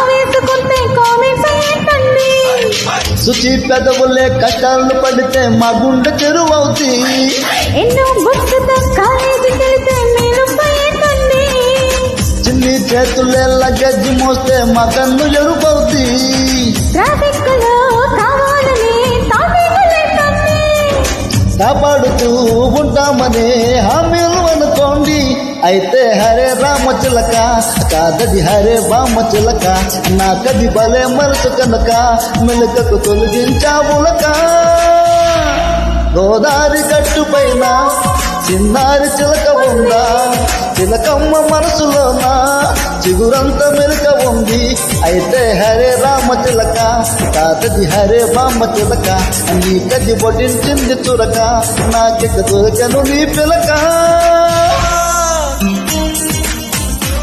వేసుకుంటే కామెంట్స్ ఏంటండి? శుచి పెదవులే కష్టాలు పడితే మా గుండె చెరువవుతీ. ఎన్నో బుక్స్తో కాలేజీకి వెళ్తే మీరు ఏంటండి? చిన్ని చేతులే లగజ్జి మోస్తే మా కన్ను ఎరుపవుతీ. ట్రాఫిక్ లో కావాలని తాపేటండి. కాపాడుతూ ఉంటామని హామీలు అనుకోండి. అయితే హరే రామచిలక కాదది హరే వామచిలక, నాకది భలే మనసు కనుక మెలకకు తొలగించావులక. గోదారి గట్టు పైన చిన్నారి చిలక ఉందా, చిలకమ్మ మనసులోన చిగురంత మెలక ఉంది. అయితే హరే రామచిలక కాదది హరే వామచిలక, నీకది బొటించింది చురక, నాకెక్క దొరకను నీ పిలక.